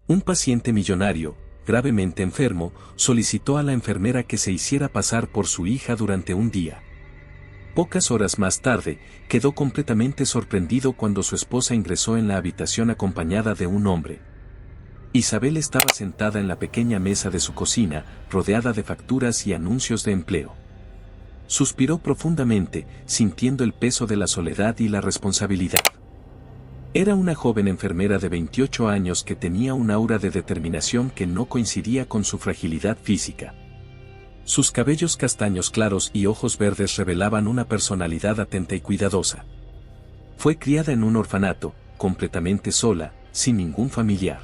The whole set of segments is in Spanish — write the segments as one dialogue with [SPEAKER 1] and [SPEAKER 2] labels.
[SPEAKER 1] Un paciente millonario, gravemente enfermo, solicitó a la enfermera que se hiciera pasar por su hija durante un día. Pocas horas más tarde, quedó completamente sorprendido cuando su esposa ingresó en la habitación acompañada de un hombre. Isabel estaba sentada en la pequeña mesa de su cocina, rodeada de facturas y anuncios de empleo. Suspiró profundamente, sintiendo el peso de la soledad y la responsabilidad. Era una joven enfermera de 28 años que tenía un aura de determinación que no coincidía con su fragilidad física. Sus cabellos castaños claros y ojos verdes revelaban una personalidad atenta y cuidadosa. Fue criada en un orfanato, completamente sola, sin ningún familiar.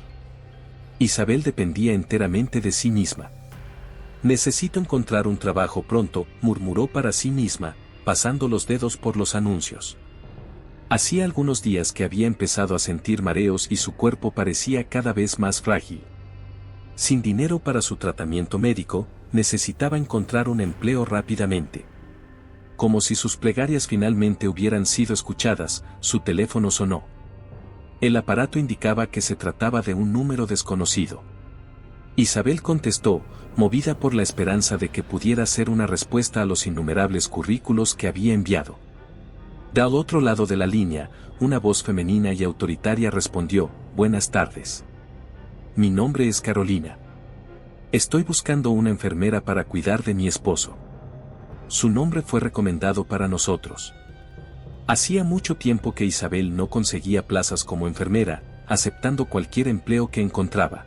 [SPEAKER 1] Isabel dependía enteramente de sí misma. «Necesito encontrar un trabajo pronto», murmuró para sí misma, pasando los dedos por los anuncios. Hacía algunos días que había empezado a sentir mareos y su cuerpo parecía cada vez más frágil. Sin dinero para su tratamiento médico, necesitaba encontrar un empleo rápidamente. Como si sus plegarias finalmente hubieran sido escuchadas, su teléfono sonó. El aparato indicaba que se trataba de un número desconocido. Isabel contestó, movida por la esperanza de que pudiera ser una respuesta a los innumerables currículos que había enviado. Del otro lado de la línea, una voz femenina y autoritaria respondió, «Buenas tardes. Mi nombre es Carolina. Estoy buscando una enfermera para cuidar de mi esposo. Su nombre fue recomendado para nosotros». Hacía mucho tiempo que Isabel no conseguía plazas como enfermera, aceptando cualquier empleo que encontraba.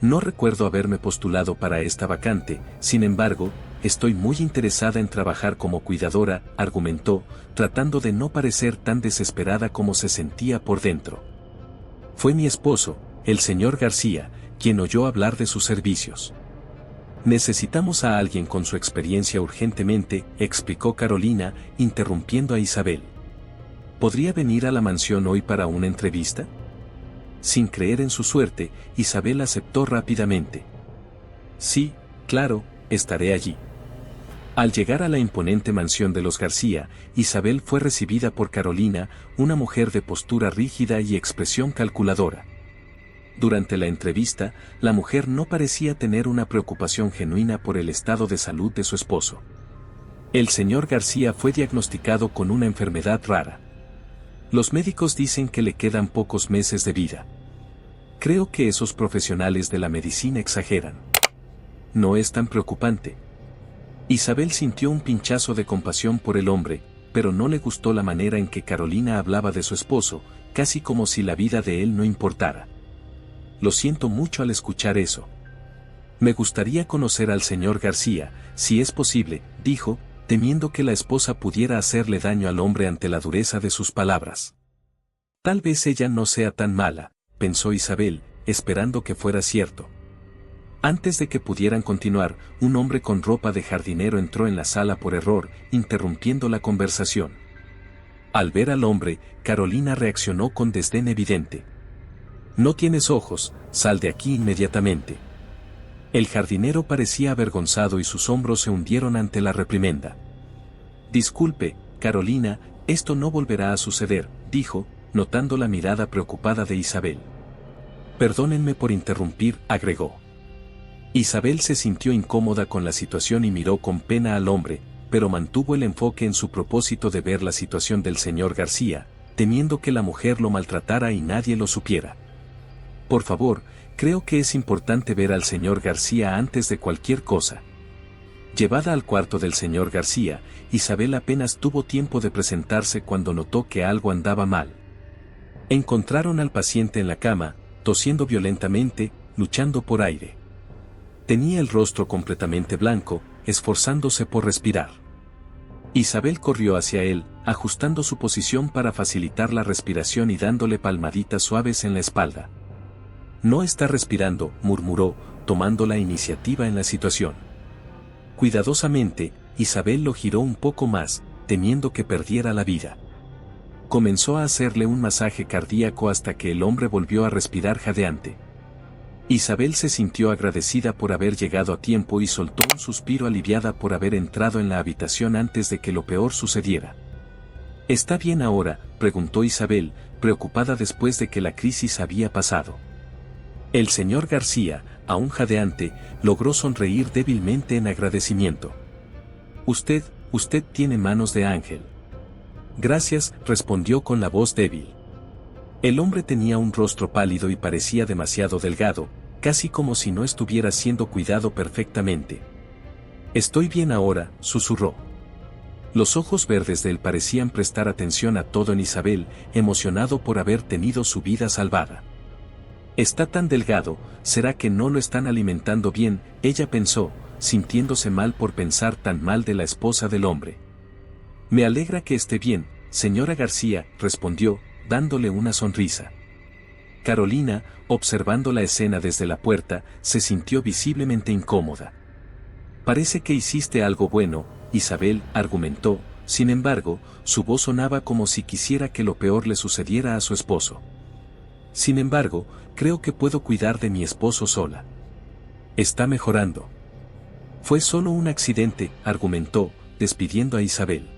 [SPEAKER 1] «No recuerdo haberme postulado para esta vacante, sin embargo, estoy muy interesada en trabajar como cuidadora», argumentó, tratando de no parecer tan desesperada como se sentía por dentro. «Fue mi esposo, el señor García, quien oyó hablar de sus servicios. Necesitamos a alguien con su experiencia urgentemente», explicó Carolina, interrumpiendo a Isabel. «¿Podría venir a la mansión hoy para una entrevista?». Sin creer en su suerte, Isabel aceptó rápidamente. «Sí, claro, estaré allí». Al llegar a la imponente mansión de los García, Isabel fue recibida por Carolina, una mujer de postura rígida y expresión calculadora. Durante la entrevista, la mujer no parecía tener una preocupación genuina por el estado de salud de su esposo. El señor García fue diagnosticado con una enfermedad rara. Los médicos dicen que le quedan pocos meses de vida. Creo que esos profesionales de la medicina exageran. No es tan preocupante. Isabel sintió un pinchazo de compasión por el hombre, pero no le gustó la manera en que Carolina hablaba de su esposo, casi como si la vida de él no importara. «Lo siento mucho al escuchar eso. Me gustaría conocer al señor García, si es posible», dijo, temiendo que la esposa pudiera hacerle daño al hombre ante la dureza de sus palabras. «Tal vez ella no sea tan mala», pensó Isabel, esperando que fuera cierto. Antes de que pudieran continuar, un hombre con ropa de jardinero entró en la sala por error, interrumpiendo la conversación. Al ver al hombre, Carolina reaccionó con desdén evidente. «No tienes ojos, sal de aquí inmediatamente». El jardinero parecía avergonzado y sus hombros se hundieron ante la reprimenda. «Disculpe, Carolina, esto no volverá a suceder», dijo, notando la mirada preocupada de Isabel. «Perdónenme por interrumpir», agregó. Isabel se sintió incómoda con la situación y miró con pena al hombre, pero mantuvo el enfoque en su propósito de ver la situación del señor García, temiendo que la mujer lo maltratara y nadie lo supiera. «Por favor, creo que es importante ver al señor García antes de cualquier cosa». Llevada al cuarto del señor García, Isabel apenas tuvo tiempo de presentarse cuando notó que algo andaba mal. Encontraron al paciente en la cama, tosiendo violentamente, luchando por aire. Tenía el rostro completamente blanco, esforzándose por respirar. Isabel corrió hacia él, ajustando su posición para facilitar la respiración y dándole palmaditas suaves en la espalda. «No está respirando», murmuró, tomando la iniciativa en la situación. Cuidadosamente, Isabel lo giró un poco más, temiendo que perdiera la vida. Comenzó a hacerle un masaje cardíaco hasta que el hombre volvió a respirar jadeante. Isabel se sintió agradecida por haber llegado a tiempo y soltó un suspiro aliviada por haber entrado en la habitación antes de que lo peor sucediera. «¿Está bien ahora?», preguntó Isabel, preocupada después de que la crisis había pasado. El señor García, aún jadeante, logró sonreír débilmente en agradecimiento. Usted tiene manos de ángel. Gracias, respondió con la voz débil. El hombre tenía un rostro pálido y parecía demasiado delgado, casi como si no estuviera siendo cuidado perfectamente. Estoy bien ahora, susurró. Los ojos verdes de él parecían prestar atención a todo en Isabel, emocionado por haber tenido su vida salvada. Está tan delgado, ¿será que no lo están alimentando bien?, ella pensó, sintiéndose mal por pensar tan mal de la esposa del hombre. Me alegra que esté bien, señora García, respondió, dándole una sonrisa. Carolina, observando la escena desde la puerta, se sintió visiblemente incómoda. Parece que hiciste algo bueno, Isabel, argumentó, sin embargo, su voz sonaba como si quisiera que lo peor le sucediera a su esposo. Sin embargo, creo que puedo cuidar de mi esposo sola. Está mejorando. Fue solo un accidente, argumentó, despidiendo a Isabel.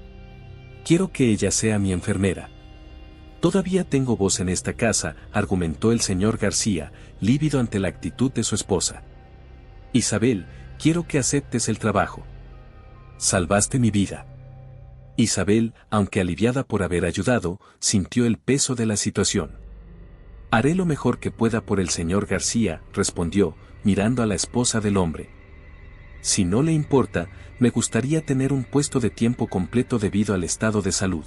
[SPEAKER 1] Quiero que ella sea mi enfermera. Todavía tengo voz en esta casa, argumentó el señor García, lívido ante la actitud de su esposa. Isabel, quiero que aceptes el trabajo. Salvaste mi vida. Isabel, aunque aliviada por haber ayudado, sintió el peso de la situación. Haré lo mejor que pueda por el señor García, respondió, mirando a la esposa del hombre. Si no le importa, me gustaría tener un puesto de tiempo completo debido al estado de salud.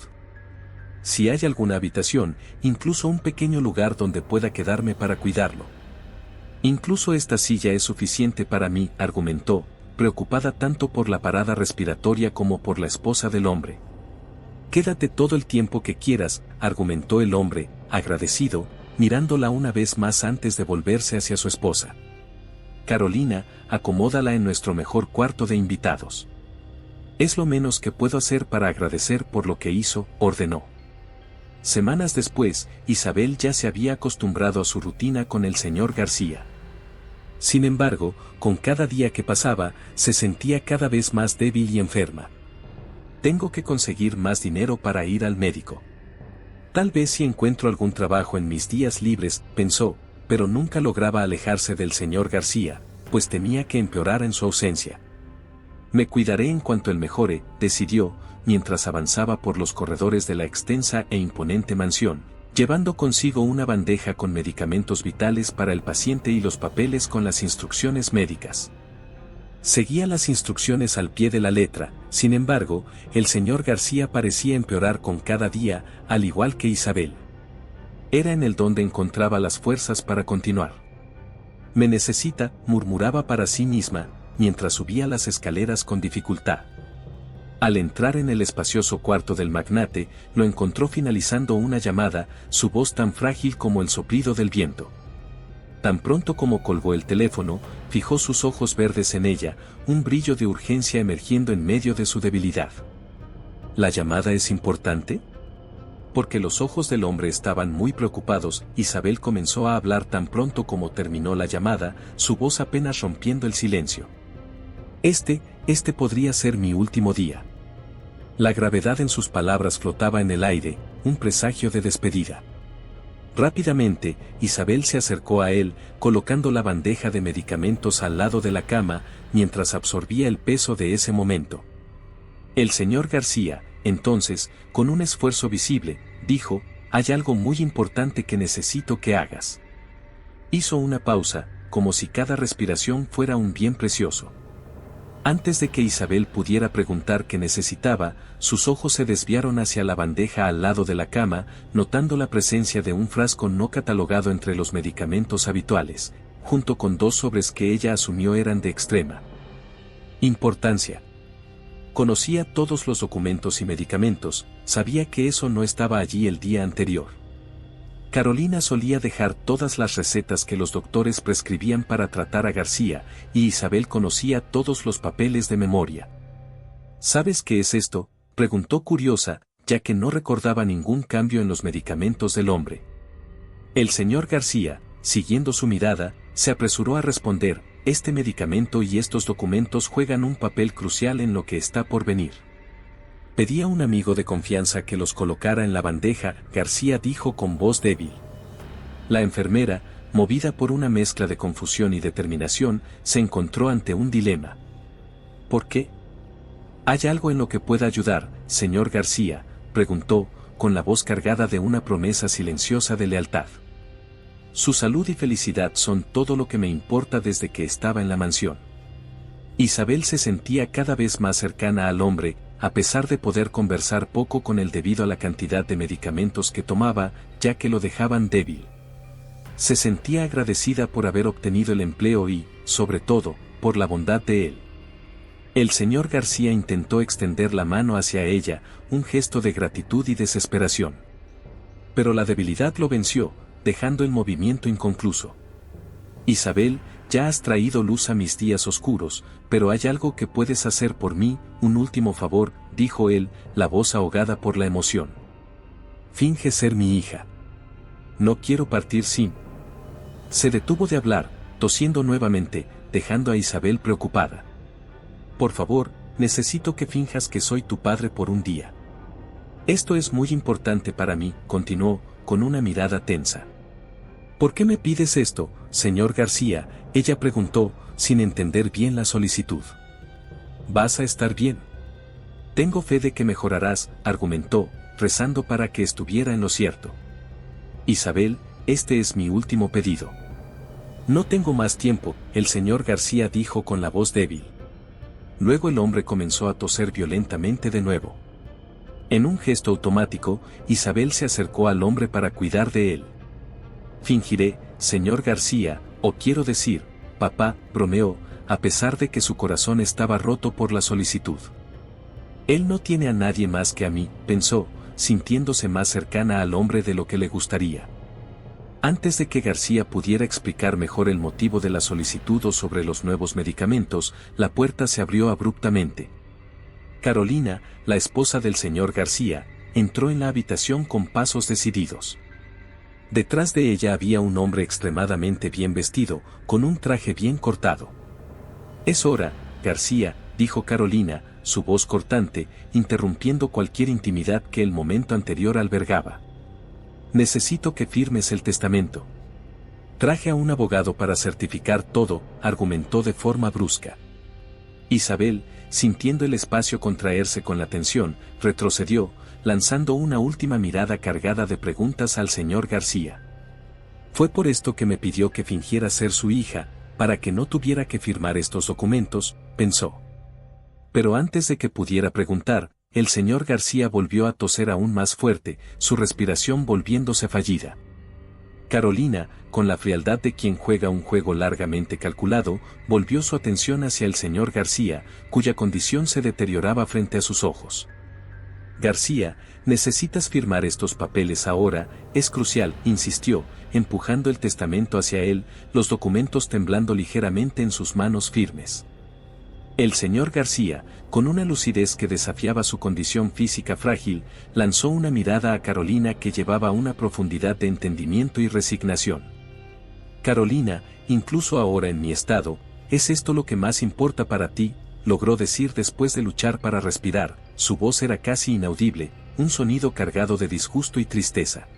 [SPEAKER 1] Si hay alguna habitación, incluso un pequeño lugar donde pueda quedarme para cuidarlo. Incluso esta silla es suficiente para mí, argumentó, preocupada tanto por la parada respiratoria como por la esposa del hombre. Quédate todo el tiempo que quieras, argumentó el hombre, agradecido, mirándola una vez más antes de volverse hacia su esposa. Carolina, acomódala en nuestro mejor cuarto de invitados. Es lo menos que puedo hacer para agradecer por lo que hizo, ordenó. Semanas después, Isabel ya se había acostumbrado a su rutina con el señor García. Sin embargo, con cada día que pasaba, se sentía cada vez más débil y enferma. Tengo que conseguir más dinero para ir al médico. Tal vez si encuentro algún trabajo en mis días libres, pensó, pero nunca lograba alejarse del señor García, pues temía que empeorara en su ausencia. Me cuidaré en cuanto él mejore, decidió, mientras avanzaba por los corredores de la extensa e imponente mansión, llevando consigo una bandeja con medicamentos vitales para el paciente y los papeles con las instrucciones médicas. Seguía las instrucciones al pie de la letra, sin embargo, el señor García parecía empeorar con cada día, al igual que Isabel. Era en él donde encontraba las fuerzas para continuar. Me necesita, murmuraba para sí misma, mientras subía las escaleras con dificultad. Al entrar en el espacioso cuarto del magnate, lo encontró finalizando una llamada, su voz tan frágil como el soplido del viento. Tan pronto como colgó el teléfono, fijó sus ojos verdes en ella, un brillo de urgencia emergiendo en medio de su debilidad. ¿La llamada es importante? Porque los ojos del hombre estaban muy preocupados, Isabel comenzó a hablar tan pronto como terminó la llamada, su voz apenas rompiendo el silencio. Este podría ser mi último día. La gravedad en sus palabras flotaba en el aire, un presagio de despedida. Rápidamente, Isabel se acercó a él, colocando la bandeja de medicamentos al lado de la cama, mientras absorbía el peso de ese momento. El señor García, entonces, con un esfuerzo visible, dijo, «Hay algo muy importante que necesito que hagas». Hizo una pausa, como si cada respiración fuera un bien precioso. Antes de que Isabel pudiera preguntar qué necesitaba, sus ojos se desviaron hacia la bandeja al lado de la cama, notando la presencia de un frasco no catalogado entre los medicamentos habituales, junto con 2 sobres que ella asumió eran de extrema importancia. Conocía todos los documentos y medicamentos, sabía que eso no estaba allí el día anterior. Carolina solía dejar todas las recetas que los doctores prescribían para tratar a García, y Isabel conocía todos los papeles de memoria. ¿Sabes qué es esto?, preguntó curiosa, ya que no recordaba ningún cambio en los medicamentos del hombre. El señor García, siguiendo su mirada, se apresuró a responder, este medicamento y estos documentos juegan un papel crucial en lo que está por venir. Pedí a un amigo de confianza que los colocara en la bandeja, García dijo con voz débil. La enfermera, movida por una mezcla de confusión y determinación, se encontró ante un dilema. ¿Por qué? ¿Hay algo en lo que pueda ayudar, señor García?, preguntó, con la voz cargada de una promesa silenciosa de lealtad. Su salud y felicidad son todo lo que me importa desde que estaba en la mansión. Isabel se sentía cada vez más cercana al hombre, a pesar de poder conversar poco con él debido a la cantidad de medicamentos que tomaba, ya que lo dejaban débil. Se sentía agradecida por haber obtenido el empleo y, sobre todo, por la bondad de él. El señor García intentó extender la mano hacia ella, un gesto de gratitud y desesperación. Pero la debilidad lo venció, dejando el movimiento inconcluso. Isabel, ya has traído luz a mis días oscuros, pero hay algo que puedes hacer por mí, un último favor, dijo él, la voz ahogada por la emoción. Finge ser mi hija. No quiero partir sin. Se detuvo de hablar, tosiendo nuevamente, dejando a Isabel preocupada. Por favor, necesito que finjas que soy tu padre por un día. Esto es muy importante para mí, continuó, con una mirada tensa. ¿Por qué me pides esto, señor García?, ella preguntó, sin entender bien la solicitud. Vas a estar bien. Tengo fe de que mejorarás, argumentó, rezando para que estuviera en lo cierto. Isabel, este es mi último pedido. No tengo más tiempo, el señor García dijo con la voz débil. Luego el hombre comenzó a toser violentamente de nuevo. En un gesto automático, Isabel se acercó al hombre para cuidar de él. Fingiré, señor García, o quiero decir, papá, bromeó, a pesar de que su corazón estaba roto por la solicitud. Él no tiene a nadie más que a mí, pensó, sintiéndose más cercana al hombre de lo que le gustaría. Antes de que García pudiera explicar mejor el motivo de la solicitud o sobre los nuevos medicamentos, la puerta se abrió abruptamente. Carolina, la esposa del señor García, entró en la habitación con pasos decididos. Detrás de ella había un hombre extremadamente bien vestido, con un traje bien cortado. Es hora, García, dijo Carolina, su voz cortante, interrumpiendo cualquier intimidad que el momento anterior albergaba. Necesito que firmes el testamento. Traje a un abogado para certificar todo, argumentó de forma brusca. Isabel, sintiendo el espacio contraerse con la tensión, retrocedió, lanzando una última mirada cargada de preguntas al señor García. Fue por esto que me pidió que fingiera ser su hija, para que no tuviera que firmar estos documentos, pensó. Pero antes de que pudiera preguntar, el señor García volvió a toser aún más fuerte, su respiración volviéndose fallida. Carolina, con la frialdad de quien juega un juego largamente calculado, volvió su atención hacia el señor García, cuya condición se deterioraba frente a sus ojos. García, necesitas firmar estos papeles ahora, es crucial, insistió, empujando el testamento hacia él, los documentos temblando ligeramente en sus manos firmes. El señor García, con una lucidez que desafiaba su condición física frágil, lanzó una mirada a Carolina que llevaba una profundidad de entendimiento y resignación. Carolina, incluso ahora en mi estado, ¿es esto lo que más importa para ti?, logró decir después de luchar para respirar, su voz era casi inaudible, un sonido cargado de disgusto y tristeza.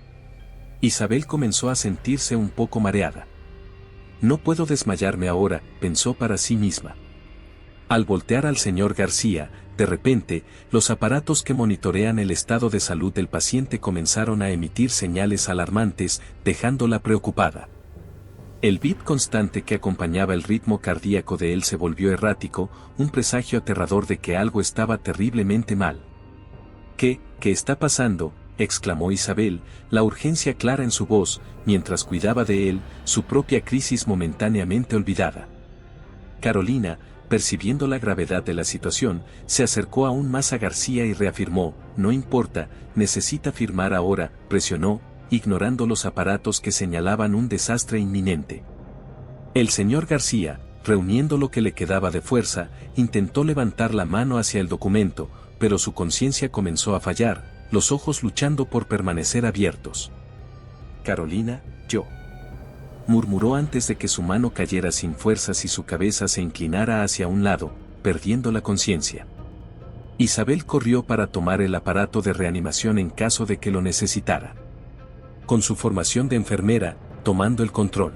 [SPEAKER 1] Isabel comenzó a sentirse un poco mareada. No puedo desmayarme ahora, pensó para sí misma. Al voltear al señor García, de repente, los aparatos que monitorean el estado de salud del paciente comenzaron a emitir señales alarmantes, dejándola preocupada. El beat constante que acompañaba el ritmo cardíaco de él se volvió errático, un presagio aterrador de que algo estaba terriblemente mal. ¿Qué está pasando?, exclamó Isabel, la urgencia clara en su voz, mientras cuidaba de él, su propia crisis momentáneamente olvidada. Carolina, percibiendo la gravedad de la situación, se acercó aún más a García y reafirmó, no importa, necesita firmar ahora, presionó, ignorando los aparatos que señalaban un desastre inminente. El señor García, reuniendo lo que le quedaba de fuerza, intentó levantar la mano hacia el documento, pero su conciencia comenzó a fallar, los ojos luchando por permanecer abiertos. Carolina, yo. Murmuró antes de que su mano cayera sin fuerzas y su cabeza se inclinara hacia un lado, perdiendo la conciencia. Isabel corrió para tomar el aparato de reanimación en caso de que lo necesitara. Con su formación de enfermera, tomando el control.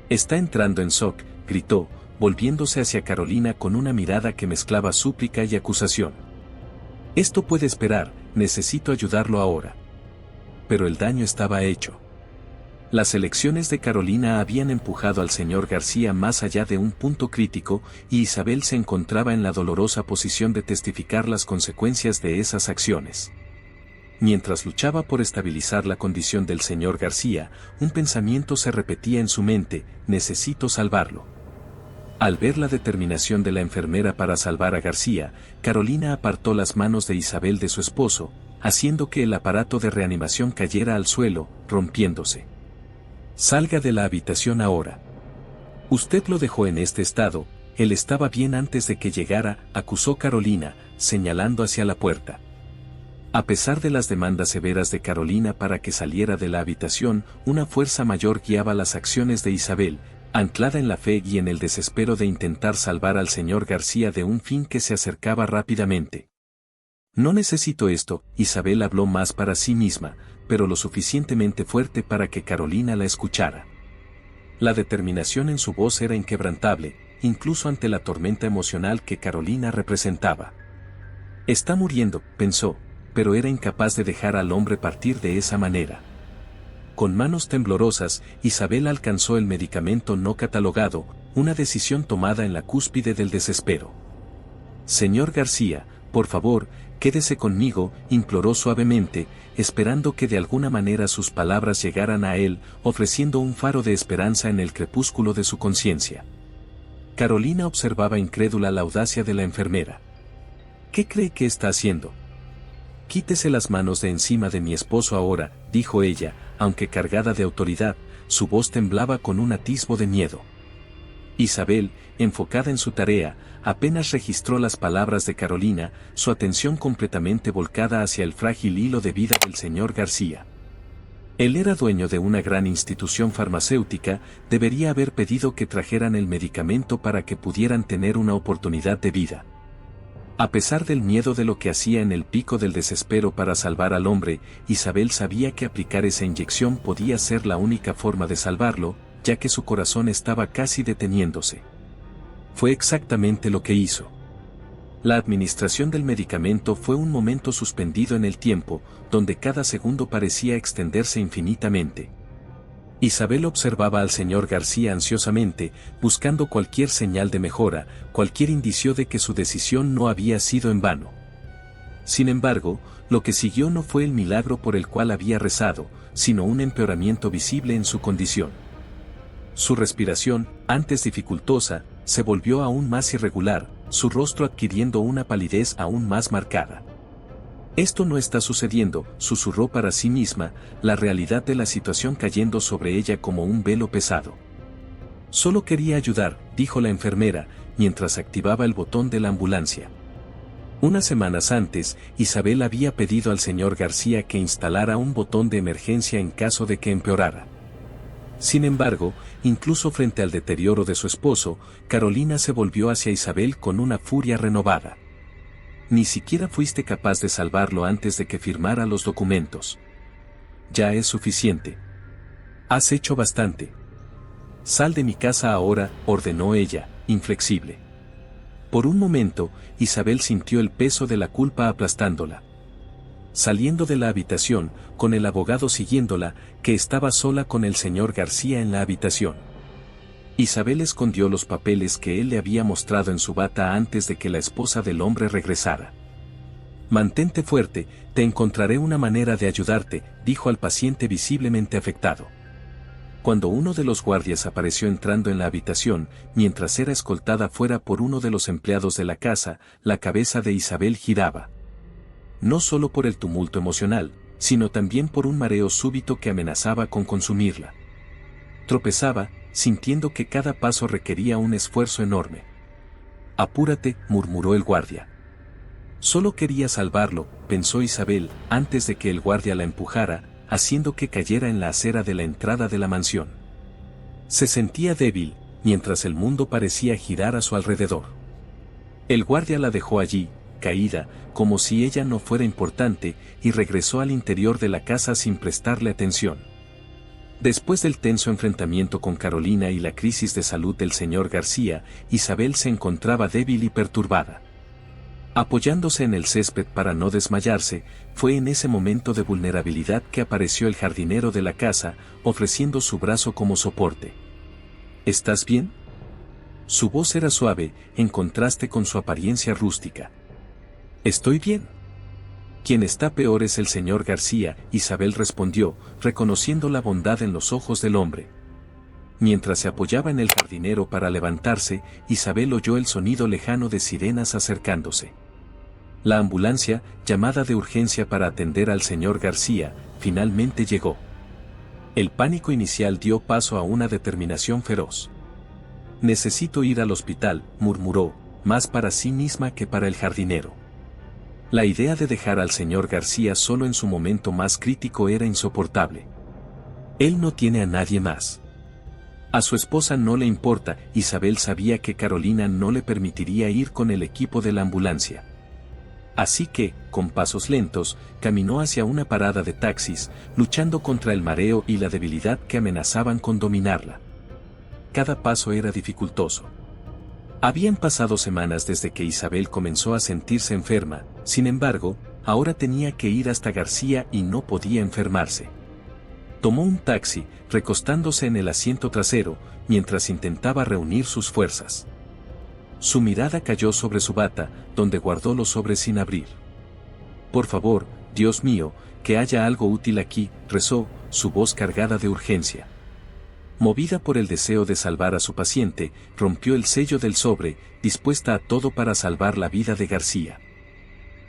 [SPEAKER 1] Está entrando en shock, gritó, volviéndose hacia Carolina con una mirada que mezclaba súplica y acusación. Esto puede esperar, necesito ayudarlo ahora. Pero el daño estaba hecho. Las elecciones de Carolina habían empujado al señor García más allá de un punto crítico, y Isabel se encontraba en la dolorosa posición de testificar las consecuencias de esas acciones. Mientras luchaba por estabilizar la condición del señor García, un pensamiento se repetía en su mente: necesito salvarlo. Al ver la determinación de la enfermera para salvar a García, Carolina apartó las manos de Isabel de su esposo, haciendo que el aparato de reanimación cayera al suelo, rompiéndose. Salga de la habitación ahora. Usted lo dejó en este estado, él estaba bien antes de que llegara, acusó Carolina, señalando hacia la puerta. A pesar de las demandas severas de Carolina para que saliera de la habitación, una fuerza mayor guiaba las acciones de Isabel, anclada en la fe y en el desespero de intentar salvar al señor García de un fin que se acercaba rápidamente. No necesito esto, Isabel habló más para sí misma, pero lo suficientemente fuerte para que Carolina la escuchara. La determinación en su voz era inquebrantable, incluso ante la tormenta emocional que Carolina representaba. Está muriendo, pensó, pero era incapaz de dejar al hombre partir de esa manera. Con manos temblorosas, Isabel alcanzó el medicamento no catalogado, una decisión tomada en la cúspide del desespero. Señor García, por favor, quédese conmigo, imploró suavemente, esperando que de alguna manera sus palabras llegaran a él, ofreciendo un faro de esperanza en el crepúsculo de su conciencia. Carolina observaba incrédula la audacia de la enfermera. ¿Qué cree que está haciendo? Quítese las manos de encima de mi esposo ahora, dijo ella, aunque cargada de autoridad, su voz temblaba con un atisbo de miedo. Isabel, enfocada en su tarea, apenas registró las palabras de Carolina, su atención completamente volcada hacia el frágil hilo de vida del señor García. Él era dueño de una gran institución farmacéutica, debería haber pedido que trajeran el medicamento para que pudieran tener una oportunidad de vida. A pesar del miedo de lo que hacía en el pico del desespero para salvar al hombre, Isabel sabía que aplicar esa inyección podía ser la única forma de salvarlo, ya que su corazón estaba casi deteniéndose. Fue exactamente lo que hizo. La administración del medicamento fue un momento suspendido en el tiempo, donde cada segundo parecía extenderse infinitamente. Isabel observaba al señor García ansiosamente, buscando cualquier señal de mejora, cualquier indicio de que su decisión no había sido en vano. Sin embargo, lo que siguió no fue el milagro por el cual había rezado, sino un empeoramiento visible en su condición. Su respiración, antes dificultosa, se volvió aún más irregular, su rostro adquiriendo una palidez aún más marcada. Esto no está sucediendo, susurró para sí misma, la realidad de la situación cayendo sobre ella como un velo pesado. Solo quería ayudar, dijo la enfermera, mientras activaba el botón de la ambulancia. Unas semanas antes, Isabel había pedido al señor García que instalara un botón de emergencia en caso de que empeorara. Sin embargo, incluso frente al deterioro de su esposo, Carolina se volvió hacia Isabel con una furia renovada. Ni siquiera fuiste capaz de salvarlo antes de que firmara los documentos. Ya es suficiente. Has hecho bastante. Sal de mi casa ahora, ordenó ella, inflexible. Por un momento, Isabel sintió el peso de la culpa aplastándola. Saliendo de la habitación, con el abogado siguiéndola, que estaba sola con el señor García en la habitación. Isabel escondió los papeles que él le había mostrado en su bata antes de que la esposa del hombre regresara. Mantente fuerte, te encontraré una manera de ayudarte, dijo al paciente visiblemente afectado. Cuando uno de los guardias apareció entrando en la habitación, mientras era escoltada fuera por uno de los empleados de la casa, la cabeza de Isabel giraba. No solo por el tumulto emocional, sino también por un mareo súbito que amenazaba con consumirla. Tropezaba, sintiendo que cada paso requería un esfuerzo enorme. Apúrate, murmuró el guardia. Solo quería salvarlo, pensó Isabel, antes de que el guardia la empujara, haciendo que cayera en la acera de la entrada de la mansión. Se sentía débil, mientras el mundo parecía girar a su alrededor. El guardia la dejó allí, caída, como si ella no fuera importante, y regresó al interior de la casa sin prestarle atención. Después del tenso enfrentamiento con Carolina y la crisis de salud del señor García, Isabel se encontraba débil y perturbada. Apoyándose en el césped para no desmayarse, fue en ese momento de vulnerabilidad que apareció el jardinero de la casa, ofreciendo su brazo como soporte. ¿Estás bien? Su voz era suave, en contraste con su apariencia rústica. Estoy bien. Quien está peor es el señor García, Isabel respondió, reconociendo la bondad en los ojos del hombre. Mientras se apoyaba en el jardinero para levantarse, Isabel oyó el sonido lejano de sirenas acercándose. La ambulancia, llamada de urgencia para atender al señor García, finalmente llegó. El pánico inicial dio paso a una determinación feroz. «Necesito ir al hospital», murmuró, más para sí misma que para el jardinero. La idea de dejar al señor García solo en su momento más crítico era insoportable. Él no tiene a nadie más. A su esposa no le importa, Isabel sabía que Carolina no le permitiría ir con el equipo de la ambulancia. Así que, con pasos lentos, caminó hacia una parada de taxis, luchando contra el mareo y la debilidad que amenazaban con dominarla. Cada paso era dificultoso. Habían pasado semanas desde que Isabel comenzó a sentirse enferma, sin embargo, ahora tenía que ir hasta García y no podía enfermarse. Tomó un taxi, recostándose en el asiento trasero, mientras intentaba reunir sus fuerzas. Su mirada cayó sobre su bata, donde guardó los sobres sin abrir. «Por favor, Dios mío, que haya algo útil aquí», rezó, su voz cargada de urgencia. Movida por el deseo de salvar a su paciente, rompió el sello del sobre, dispuesta a todo para salvar la vida de García.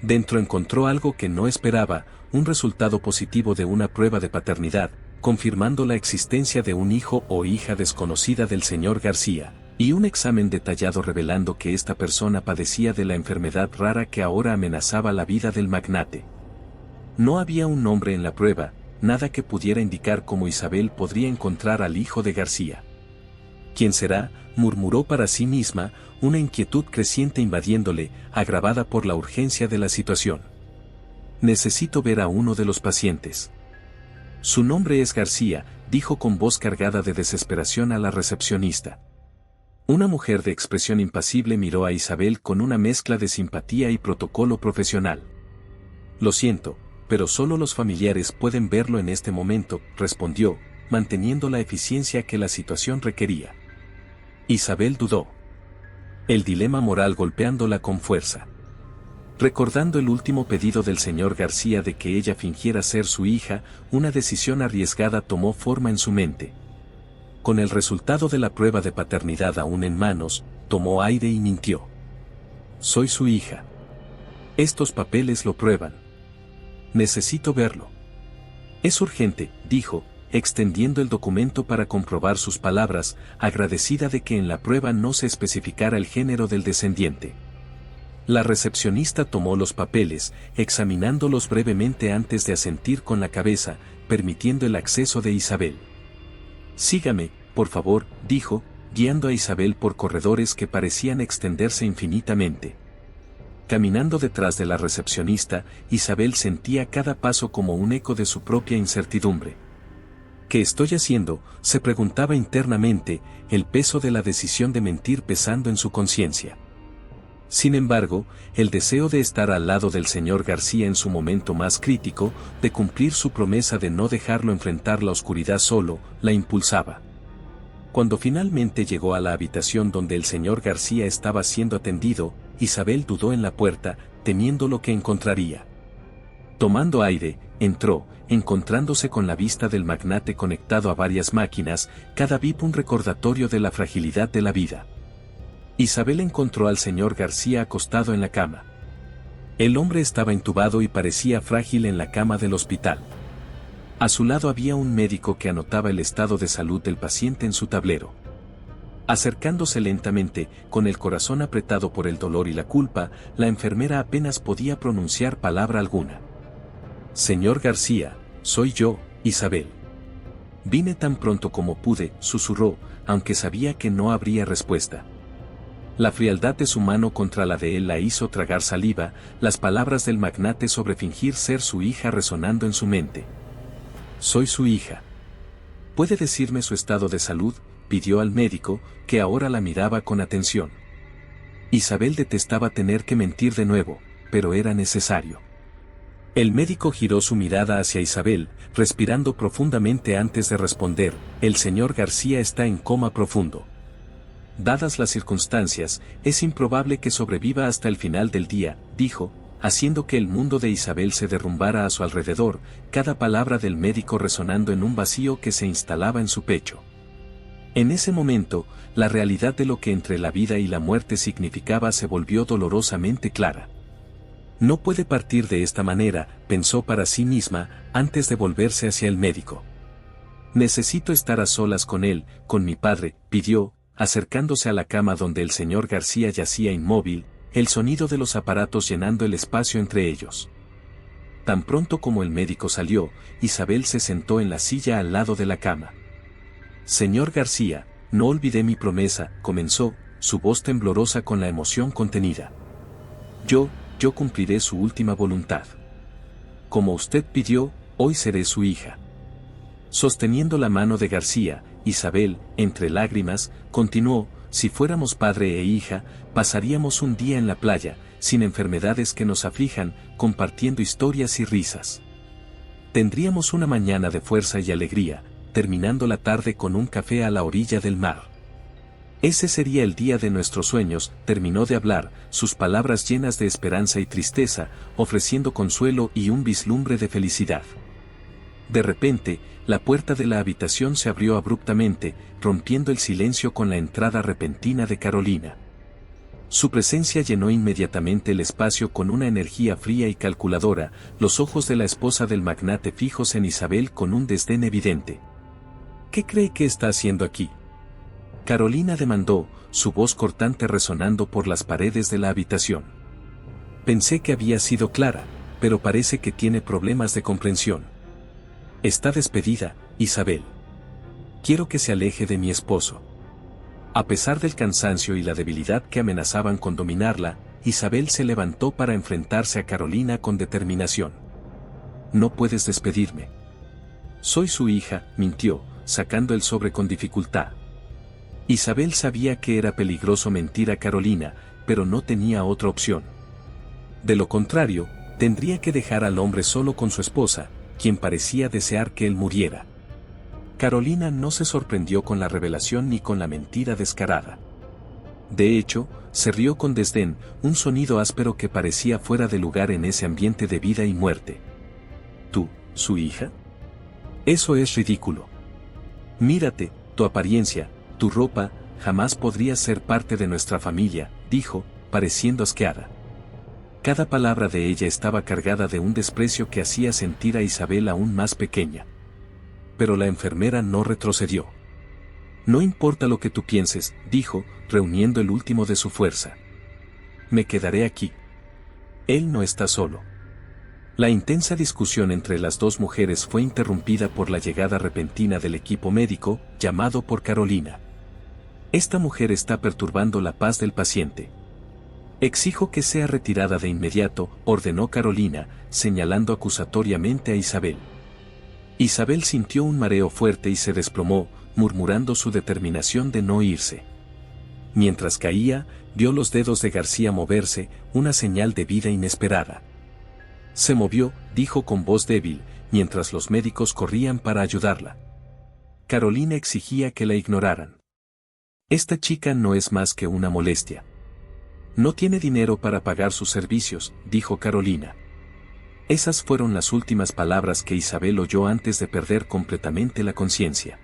[SPEAKER 1] Dentro encontró algo que no esperaba, un resultado positivo de una prueba de paternidad, confirmando la existencia de un hijo o hija desconocida del señor García, y un examen detallado revelando que esta persona padecía de la enfermedad rara que ahora amenazaba la vida del magnate. No había un nombre en la prueba, nada que pudiera indicar cómo Isabel podría encontrar al hijo de García. «¿Quién será?», murmuró para sí misma, una inquietud creciente invadiéndole, agravada por la urgencia de la situación. «Necesito ver a uno de los pacientes». «Su nombre es García», dijo con voz cargada de desesperación a la recepcionista. Una mujer de expresión impasible miró a Isabel con una mezcla de simpatía y protocolo profesional. «Lo siento, pero solo los familiares pueden verlo en este momento», respondió, manteniendo la eficiencia que la situación requería. Isabel dudó. El dilema moral golpeándola con fuerza. Recordando el último pedido del señor García de que ella fingiera ser su hija, una decisión arriesgada tomó forma en su mente. Con el resultado de la prueba de paternidad aún en manos, tomó aire y mintió. «Soy su hija. Estos papeles lo prueban. Necesito verlo». «Es urgente», dijo, extendiendo el documento para comprobar sus palabras, agradecida de que en la prueba no se especificara el género del descendiente. La recepcionista tomó los papeles, examinándolos brevemente antes de asentir con la cabeza, permitiendo el acceso de Isabel. «Sígame, por favor», dijo, guiando a Isabel por corredores que parecían extenderse infinitamente. Caminando detrás de la recepcionista, Isabel sentía cada paso como un eco de su propia incertidumbre. «¿Qué estoy haciendo?», se preguntaba internamente, el peso de la decisión de mentir pesando en su conciencia. Sin embargo, el deseo de estar al lado del señor García en su momento más crítico, de cumplir su promesa de no dejarlo enfrentar la oscuridad solo, la impulsaba. Cuando finalmente llegó a la habitación donde el señor García estaba siendo atendido, Isabel dudó en la puerta, temiendo lo que encontraría. Tomando aire, entró, encontrándose con la vista del magnate conectado a varias máquinas, cada bip un recordatorio de la fragilidad de la vida. Isabel encontró al señor García acostado en la cama. El hombre estaba intubado y parecía frágil en la cama del hospital. A su lado había un médico que anotaba el estado de salud del paciente en su tablero. Acercándose lentamente, con el corazón apretado por el dolor y la culpa, la enfermera apenas podía pronunciar palabra alguna. «Señor García, soy yo, Isabel. Vine tan pronto como pude», susurró, aunque sabía que no habría respuesta. La frialdad de su mano contra la de él la hizo tragar saliva, las palabras del magnate sobre fingir ser su hija resonando en su mente. «Soy su hija. ¿Puede decirme su estado de salud?, pidió al médico, que ahora la miraba con atención. Isabel detestaba tener que mentir de nuevo, pero era necesario. El médico giró su mirada hacia Isabel, respirando profundamente antes de responder: el señor García está en coma profundo. Dadas las circunstancias, es improbable que sobreviva hasta el final del día, dijo, haciendo que el mundo de Isabel se derrumbara a su alrededor, cada palabra del médico resonando en un vacío que se instalaba en su pecho. En ese momento, la realidad de lo que entre la vida y la muerte significaba se volvió dolorosamente clara. No puede partir de esta manera, pensó para sí misma, antes de volverse hacia el médico. Necesito estar a solas con él, con mi padre, pidió, acercándose a la cama donde el señor García yacía inmóvil, el sonido de los aparatos llenando el espacio entre ellos. Tan pronto como el médico salió, Isabel se sentó en la silla al lado de la cama. Señor García, no olvidé mi promesa, comenzó, su voz temblorosa con la emoción contenida. Yo cumpliré su última voluntad. Como usted pidió, hoy seré su hija. Sosteniendo la mano de García, Isabel, entre lágrimas, continuó: si fuéramos padre e hija, pasaríamos un día en la playa, sin enfermedades que nos aflijan, compartiendo historias y risas. Tendríamos una mañana de fuerza y alegría, terminando la tarde con un café a la orilla del mar. Ese sería el día de nuestros sueños. Terminó de hablar, sus palabras llenas de esperanza y tristeza, ofreciendo consuelo y un vislumbre de felicidad. De repente, la puerta de la habitación se abrió abruptamente, rompiendo el silencio con la entrada repentina de Carolina. Su presencia llenó inmediatamente el espacio con una energía fría y calculadora, los ojos de la esposa del magnate fijos en Isabel con un desdén evidente. ¿Qué cree que está haciendo aquí?, Carolina demandó, su voz cortante resonando por las paredes de la habitación. Pensé que había sido clara, pero parece que tiene problemas de comprensión. Está despedida, Isabel. Quiero que se aleje de mi esposo. A pesar del cansancio y la debilidad que amenazaban con dominarla, Isabel se levantó para enfrentarse a Carolina con determinación. No puedes despedirme. Soy su hija, mintió, sacando el sobre con dificultad. Isabel sabía que era peligroso mentir a Carolina, pero no tenía otra opción. De lo contrario, tendría que dejar al hombre solo con su esposa, quien parecía desear que él muriera. Carolina no se sorprendió con la revelación ni con la mentira descarada. De hecho, se rió con desdén, un sonido áspero que parecía fuera de lugar en ese ambiente de vida y muerte. ¿Tú, su hija? Eso es ridículo. Mírate, tu apariencia, tu ropa, jamás podrías ser parte de nuestra familia, dijo, pareciendo asqueada. Cada palabra de ella estaba cargada de un desprecio que hacía sentir a Isabel aún más pequeña. Pero la enfermera no retrocedió. No importa lo que tú pienses, dijo, reuniendo el último de su fuerza. Me quedaré aquí. Él no está solo. La intensa discusión entre las dos mujeres fue interrumpida por la llegada repentina del equipo médico, llamado por Carolina. Esta mujer está perturbando la paz del paciente. Exijo que sea retirada de inmediato, ordenó Carolina, señalando acusatoriamente a Isabel. Isabel sintió un mareo fuerte y se desplomó, murmurando su determinación de no irse. Mientras caía, vio los dedos de García moverse, una señal de vida inesperada. Se movió, dijo con voz débil, mientras los médicos corrían para ayudarla. Carolina exigía que la ignoraran. Esta chica no es más que una molestia. No tiene dinero para pagar sus servicios, dijo Carolina. Esas fueron las últimas palabras que Isabel oyó antes de perder completamente la conciencia.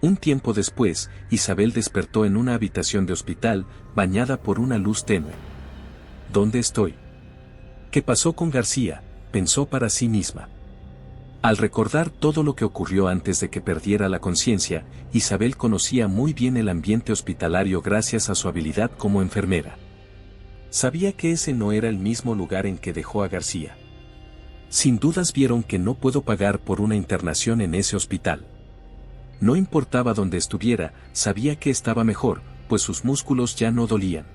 [SPEAKER 1] Un tiempo después, Isabel despertó en una habitación de hospital, bañada por una luz tenue. ¿Dónde estoy? ¿Qué pasó con García?, pensó para sí misma. Al recordar todo lo que ocurrió antes de que perdiera la conciencia, Isabel conocía muy bien el ambiente hospitalario gracias a su habilidad como enfermera. Sabía que ese no era el mismo lugar en que dejó a García. Sin dudas vieron que no puedo pagar por una internación en ese hospital. No importaba dónde estuviera, sabía que estaba mejor, pues sus músculos ya no dolían.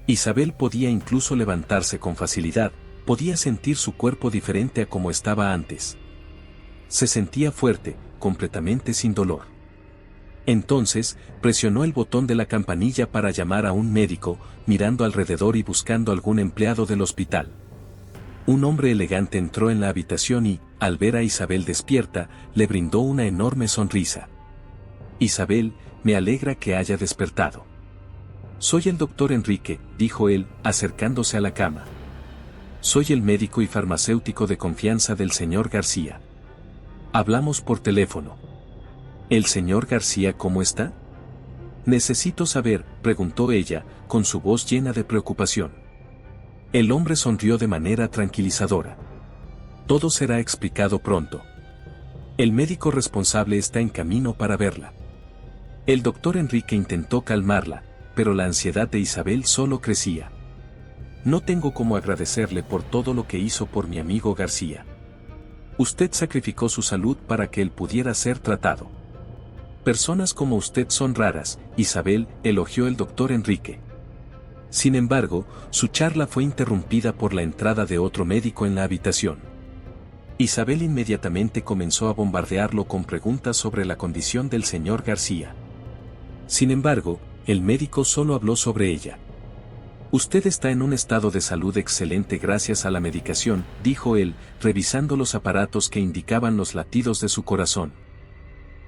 [SPEAKER 1] Isabel podía incluso levantarse con facilidad, podía sentir su cuerpo diferente a como estaba antes. Se sentía fuerte, completamente sin dolor. Entonces, presionó el botón de la campanilla para llamar a un médico, mirando alrededor y buscando algún empleado del hospital. Un hombre elegante entró en la habitación y, al ver a Isabel despierta, le brindó una enorme sonrisa. Isabel, me alegra que haya despertado. Soy el doctor Enrique, dijo él, acercándose a la cama. Soy el médico y farmacéutico de confianza del señor García. Hablamos por teléfono. ¿El señor García cómo está? Necesito saber, preguntó ella, con su voz llena de preocupación. El hombre sonrió de manera tranquilizadora. Todo será explicado pronto. El médico responsable está en camino para verla. El doctor Enrique intentó calmarla, pero la ansiedad de Isabel solo crecía. No tengo cómo agradecerle por todo lo que hizo por mi amigo García. Usted sacrificó su salud para que él pudiera ser tratado. Personas como usted son raras, Isabel, elogió el doctor Enrique. Sin embargo, su charla fue interrumpida por la entrada de otro médico en la habitación. Isabel inmediatamente comenzó a bombardearlo con preguntas sobre la condición del señor García. Sin embargo, el médico solo habló sobre ella. Usted está en un estado de salud excelente gracias a la medicación, dijo él, revisando los aparatos que indicaban los latidos de su corazón.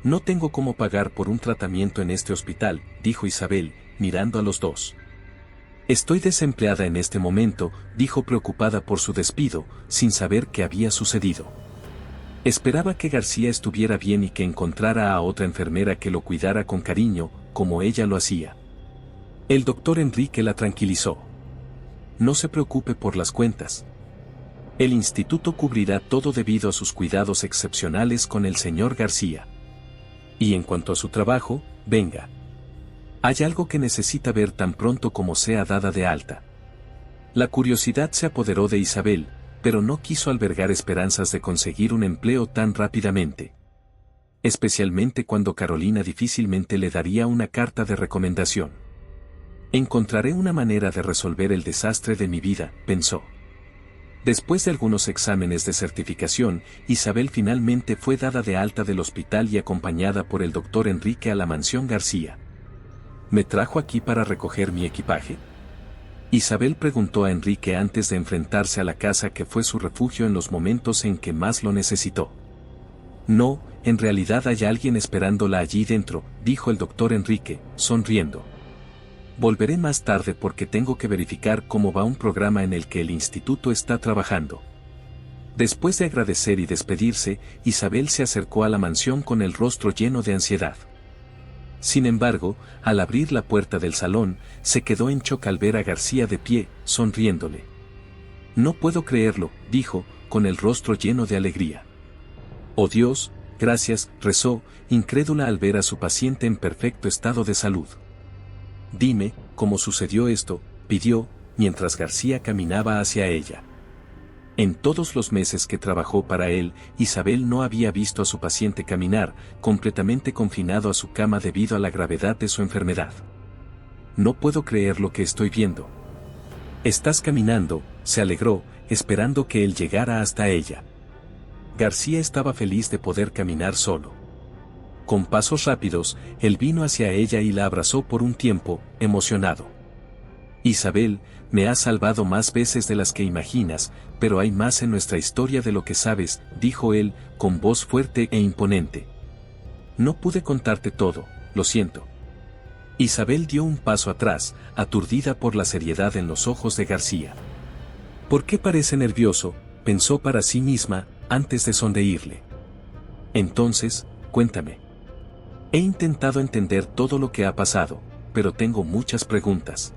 [SPEAKER 1] No tengo cómo pagar por un tratamiento en este hospital, dijo Isabel, mirando a los dos. Estoy desempleada en este momento, dijo preocupada por su despido, sin saber qué había sucedido. Esperaba que García estuviera bien y que encontrara a otra enfermera que lo cuidara con cariño, como ella lo hacía. El doctor Enrique la tranquilizó. No se preocupe por las cuentas. El instituto cubrirá todo debido a sus cuidados excepcionales con el señor García. Y en cuanto a su trabajo, venga. Hay algo que necesita ver tan pronto como sea dada de alta. La curiosidad se apoderó de Isabel, pero no quiso albergar esperanzas de conseguir un empleo tan rápidamente. Especialmente cuando Carolina difícilmente le daría una carta de recomendación. Encontraré una manera de resolver el desastre de mi vida, pensó. Después de algunos exámenes de certificación, Isabel finalmente fue dada de alta del hospital y acompañada por el doctor Enrique a la mansión García. ¿Me trajo aquí para recoger mi equipaje? Isabel preguntó a Enrique antes de enfrentarse a la casa que fue su refugio en los momentos en que más lo necesitó. No, en realidad hay alguien esperándola allí dentro, dijo el doctor Enrique, sonriendo. Volveré más tarde porque tengo que verificar cómo va un programa en el que el instituto está trabajando. Después de agradecer y despedirse, Isabel se acercó a la mansión con el rostro lleno de ansiedad. Sin embargo, al abrir la puerta del salón, se quedó en shock al ver a García de pie, sonriéndole. No puedo creerlo, dijo, con el rostro lleno de alegría. Oh Dios, gracias, rezó, incrédula al ver a su paciente en perfecto estado de salud. Dime, ¿cómo sucedió esto?, pidió, mientras García caminaba hacia ella. En todos los meses que trabajó para él, Isabel no había visto a su paciente caminar, completamente confinado a su cama debido a la gravedad de su enfermedad. No puedo creer lo que estoy viendo. Estás caminando, se alegró, esperando que él llegara hasta ella. García estaba feliz de poder caminar solo. Con pasos rápidos, él vino hacia ella y la abrazó por un tiempo, emocionado. Isabel, me has salvado más veces de las que imaginas, pero hay más en nuestra historia de lo que sabes, dijo él, con voz fuerte e imponente. No pude contarte todo, lo siento. Isabel dio un paso atrás, aturdida por la seriedad en los ojos de García. ¿Por qué parece nervioso?, pensó para sí misma, antes de sonreírle. Entonces, cuéntame. He intentado entender todo lo que ha pasado, pero tengo muchas preguntas.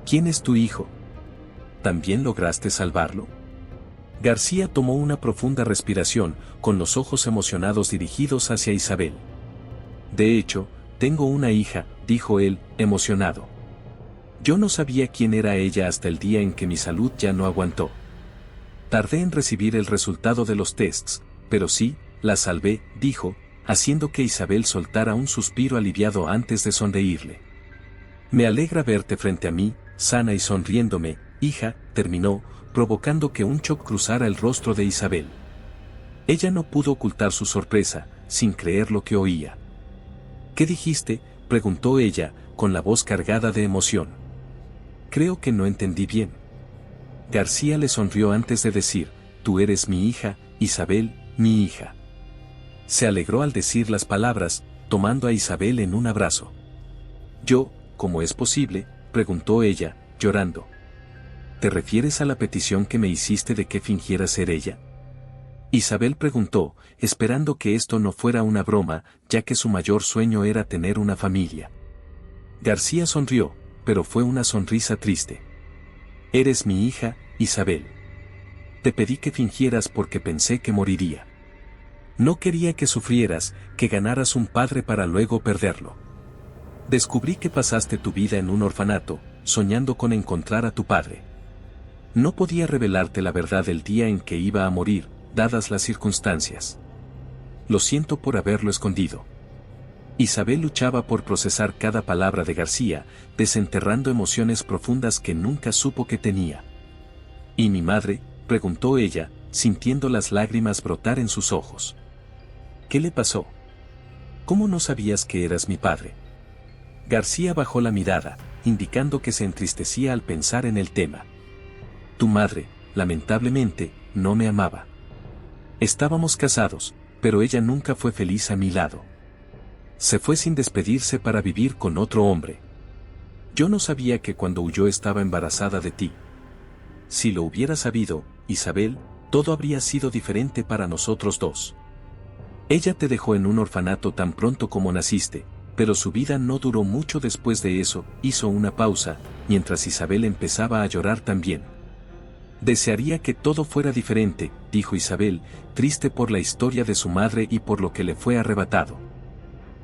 [SPEAKER 1] ¿Quién es tu hijo? ¿También lograste salvarlo? García tomó una profunda respiración, con los ojos emocionados dirigidos hacia Isabel. De hecho, tengo una hija, dijo él, emocionado. Yo no sabía quién era ella hasta el día en que mi salud ya no aguantó. Tardé en recibir el resultado de los tests, pero sí, la salvé, dijo, haciendo que Isabel soltara un suspiro aliviado antes de sonreírle. Me alegra verte frente a mí, sana y sonriéndome, hija, terminó, provocando que un shock cruzara el rostro de Isabel. Ella no pudo ocultar su sorpresa, sin creer lo que oía. ¿Qué dijiste?, preguntó ella, con la voz cargada de emoción. Creo que no entendí bien. García le sonrió antes de decir, tú eres mi hija, Isabel, mi hija. Se alegró al decir las palabras, tomando a Isabel en un abrazo. Yo, ¿cómo es posible?, preguntó ella, llorando. ¿Te refieres a la petición que me hiciste de que fingiera ser ella? Isabel preguntó, esperando que esto no fuera una broma, ya que su mayor sueño era tener una familia. García sonrió, pero fue una sonrisa triste. Eres mi hija, Isabel. Te pedí que fingieras porque pensé que moriría. No quería que sufrieras, que ganaras un padre para luego perderlo. Descubrí que pasaste tu vida en un orfanato, soñando con encontrar a tu padre. No podía revelarte la verdad el día en que iba a morir, dadas las circunstancias. Lo siento por haberlo escondido. Isabel luchaba por procesar cada palabra de García, desenterrando emociones profundas que nunca supo que tenía. ¿Y mi madre?, preguntó ella, sintiendo las lágrimas brotar en sus ojos. ¿Qué le pasó? ¿Cómo no sabías que eras mi padre? García bajó la mirada, indicando que se entristecía al pensar en el tema. Tu madre, lamentablemente, no me amaba. Estábamos casados, pero ella nunca fue feliz a mi lado. Se fue sin despedirse para vivir con otro hombre. Yo no sabía que cuando huyó estaba embarazada de ti. Si lo hubiera sabido, Isabel, todo habría sido diferente para nosotros dos. Ella te dejó en un orfanato tan pronto como naciste, pero su vida no duró mucho después de eso. Hizo una pausa, mientras Isabel empezaba a llorar también. Desearía que todo fuera diferente, dijo Isabel, triste por la historia de su madre y por lo que le fue arrebatado.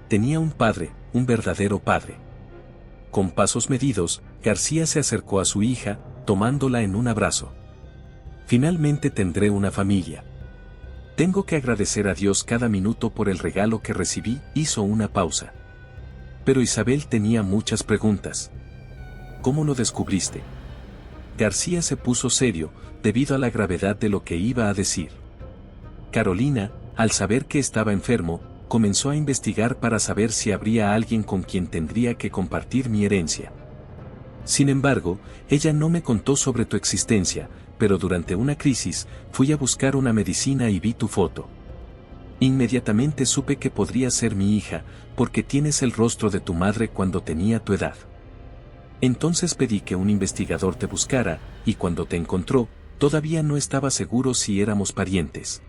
[SPEAKER 1] Tenía un padre, un verdadero padre. Con pasos medidos, García se acercó a su hija, tomándola en un abrazo. Finalmente tendré una familia. Tengo que agradecer a Dios cada minuto por el regalo que recibí. Hizo una pausa. Pero Isabel tenía muchas preguntas. ¿Cómo lo descubriste? García se puso serio, debido a la gravedad de lo que iba a decir. Carolina, al saber que estaba enfermo, comenzó a investigar para saber si habría alguien con quien tendría que compartir mi herencia. Sin embargo, ella no me contó sobre tu existencia, pero durante una crisis, fui a buscar una medicina y vi tu foto. Inmediatamente supe que podría ser mi hija, porque tienes el rostro de tu madre cuando tenía tu edad. Entonces pedí que un investigador te buscara, y cuando te encontró, todavía no estaba seguro si éramos parientes.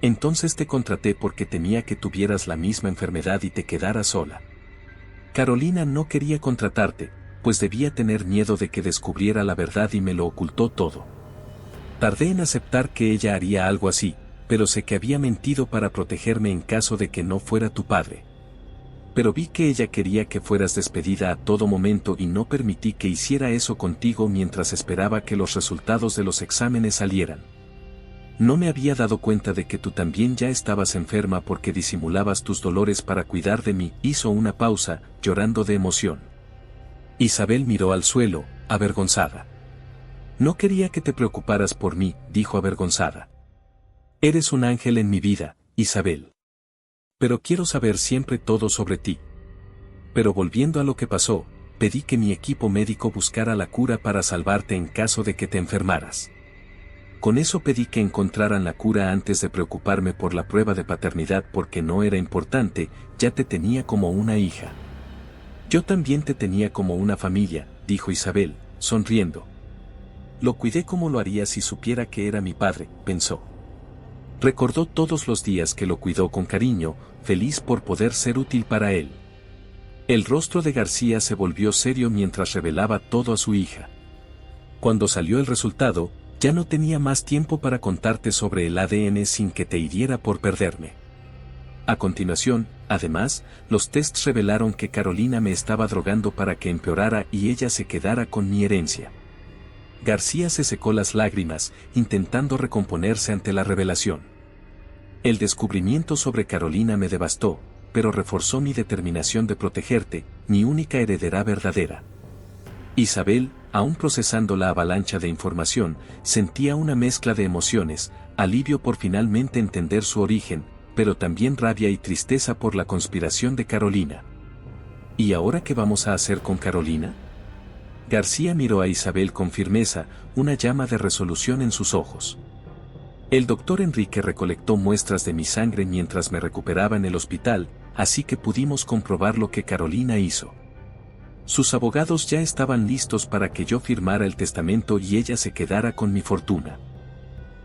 [SPEAKER 1] Entonces te contraté porque temía que tuvieras la misma enfermedad y te quedaras sola. Carolina no quería contratarte, pues debía tener miedo de que descubriera la verdad y me lo ocultó todo. Tardé en aceptar que ella haría algo así, pero sé que había mentido para protegerme en caso de que no fuera tu padre. Pero vi que ella quería que fueras despedida a todo momento y no permití que hiciera eso contigo mientras esperaba que los resultados de los exámenes salieran. No me había dado cuenta de que tú también ya estabas enferma porque disimulabas tus dolores para cuidar de mí. Hizo una pausa, llorando de emoción. Isabel miró al suelo, avergonzada. No quería que te preocuparas por mí, dijo avergonzada. Eres un ángel en mi vida, Isabel. Pero quiero saber siempre todo sobre ti. Pero volviendo a lo que pasó, pedí que mi equipo médico buscara la cura para salvarte en caso de que te enfermaras. Con eso pedí que encontraran la cura antes de preocuparme por la prueba de paternidad porque no era importante, ya te tenía como una hija. Yo también te tenía como una familia, dijo Isabel, sonriendo. Lo cuidé como lo haría si supiera que era mi padre, pensó. Recordó todos los días que lo cuidó con cariño, feliz por poder ser útil para él. El rostro de García se volvió serio mientras revelaba todo a su hija. Cuando salió el resultado, ya no tenía más tiempo para contarte sobre el ADN sin que te hiriera por perderme. A continuación, además, los tests revelaron que Carolina me estaba drogando para que empeorara y ella se quedara con mi herencia. García se secó las lágrimas, intentando recomponerse ante la revelación. El descubrimiento sobre Carolina me devastó, pero reforzó mi determinación de protegerte, mi única heredera verdadera. Isabel, aún procesando la avalancha de información, sentía una mezcla de emociones, alivio por finalmente entender su origen, pero también rabia y tristeza por la conspiración de Carolina. ¿Y ahora qué vamos a hacer con Carolina? García miró a Isabel con firmeza, una llama de resolución en sus ojos. El doctor Enrique recolectó muestras de mi sangre mientras me recuperaba en el hospital, así que pudimos comprobar lo que Carolina hizo. Sus abogados ya estaban listos para que yo firmara el testamento y ella se quedara con mi fortuna.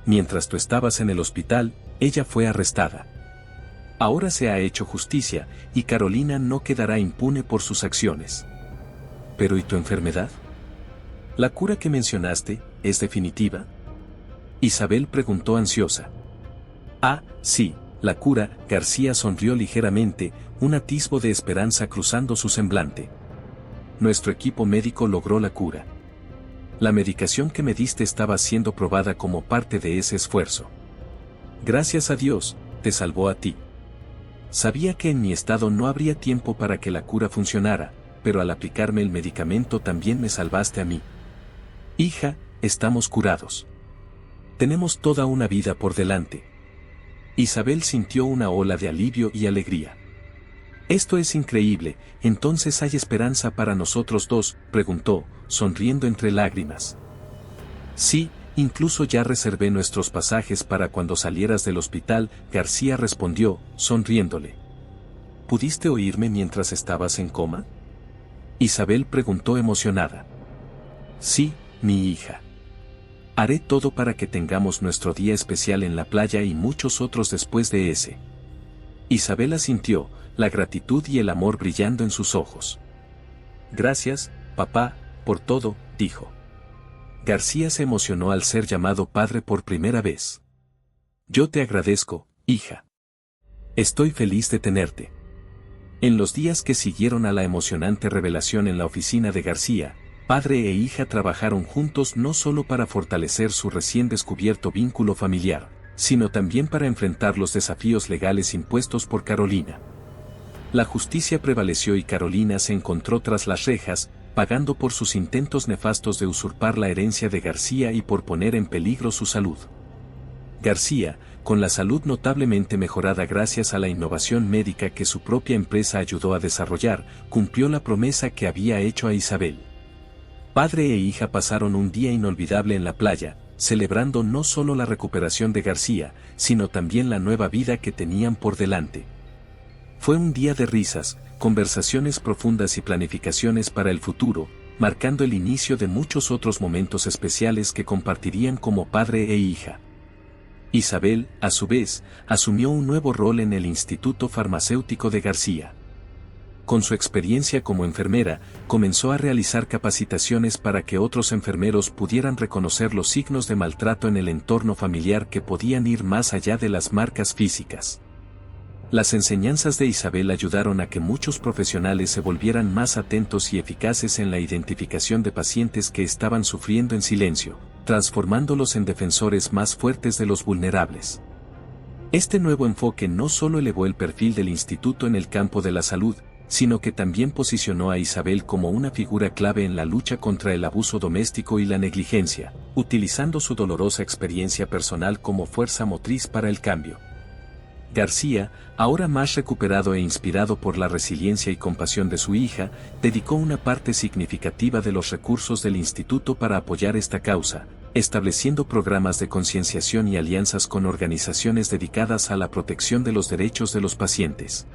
[SPEAKER 1] Mientras tú estabas en el hospital, ella fue arrestada. Ahora se ha hecho justicia, y Carolina no quedará impune por sus acciones. ¿Pero y tu enfermedad? ¿La cura que mencionaste es definitiva? Isabel preguntó ansiosa. Ah, sí, la cura. García sonrió ligeramente, un atisbo de esperanza cruzando su semblante. Nuestro equipo médico logró la cura. La medicación que me diste estaba siendo probada como parte de ese esfuerzo. Gracias a Dios, te salvó a ti. Sabía que en mi estado no habría tiempo para que la cura funcionara, pero al aplicarme el medicamento también me salvaste a mí. Hija, estamos curados. Tenemos toda una vida por delante. Isabel sintió una ola de alivio y alegría. Esto es increíble, ¿entonces hay esperanza para nosotros dos?, preguntó, sonriendo entre lágrimas. Sí, incluso ya reservé nuestros pasajes para cuando salieras del hospital, García respondió, sonriéndole. ¿Pudiste oírme mientras estabas en coma? Isabel preguntó emocionada. Sí, mi hija. Haré todo para que tengamos nuestro día especial en la playa y muchos otros después de ese. Isabel asintió, la gratitud y el amor brillando en sus ojos. Gracias, papá, por todo, dijo. García se emocionó al ser llamado padre por primera vez. Yo te agradezco, hija. Estoy feliz de tenerte. En los días que siguieron a la emocionante revelación en la oficina de García, padre e hija trabajaron juntos no solo para fortalecer su recién descubierto vínculo familiar, sino también para enfrentar los desafíos legales impuestos por Carolina. La justicia prevaleció y Carolina se encontró tras las rejas, pagando por sus intentos nefastos de usurpar la herencia de García y por poner en peligro su salud. García, con la salud notablemente mejorada gracias a la innovación médica que su propia empresa ayudó a desarrollar, cumplió la promesa que había hecho a Isabel. Padre e hija pasaron un día inolvidable en la playa, celebrando no solo la recuperación de García, sino también la nueva vida que tenían por delante. Fue un día de risas, conversaciones profundas y planificaciones para el futuro, marcando el inicio de muchos otros momentos especiales que compartirían como padre e hija. Isabel, a su vez, asumió un nuevo rol en el Instituto Farmacéutico de García. Con su experiencia como enfermera, comenzó a realizar capacitaciones para que otros enfermeros pudieran reconocer los signos de maltrato en el entorno familiar que podían ir más allá de las marcas físicas. Las enseñanzas de Isabel ayudaron a que muchos profesionales se volvieran más atentos y eficaces en la identificación de pacientes que estaban sufriendo en silencio, transformándolos en defensores más fuertes de los vulnerables. Este nuevo enfoque no solo elevó el perfil del instituto en el campo de la salud, sino que también posicionó a Isabel como una figura clave en la lucha contra el abuso doméstico y la negligencia, utilizando su dolorosa experiencia personal como fuerza motriz para el cambio. García, ahora más recuperado e inspirado por la resiliencia y compasión de su hija, dedicó una parte significativa de los recursos del instituto para apoyar esta causa, estableciendo programas de concienciación y alianzas con organizaciones dedicadas a la protección de los derechos de los pacientes.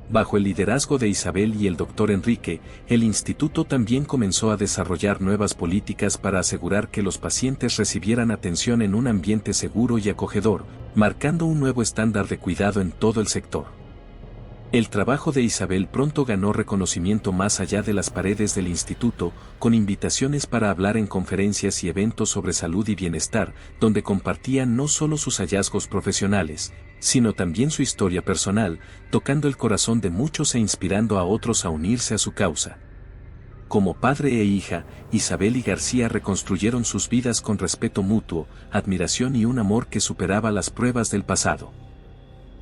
[SPEAKER 1] Bajo el liderazgo de Isabel y el doctor Enrique, el instituto también comenzó a desarrollar nuevas políticas para asegurar que los pacientes recibieran atención en un ambiente seguro y acogedor, marcando un nuevo estándar de cuidado en todo el sector. El trabajo de Isabel pronto ganó reconocimiento más allá de las paredes del instituto, con invitaciones para hablar en conferencias y eventos sobre salud y bienestar, donde compartía no solo sus hallazgos profesionales, sino también su historia personal, tocando el corazón de muchos e inspirando a otros a unirse a su causa. Como padre e hija, Isabel y García reconstruyeron sus vidas con respeto mutuo, admiración y un amor que superaba las pruebas del pasado.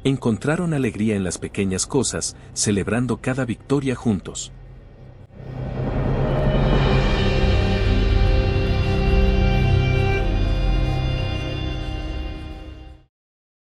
[SPEAKER 1] Encontraron alegría en las pequeñas cosas, celebrando cada victoria juntos.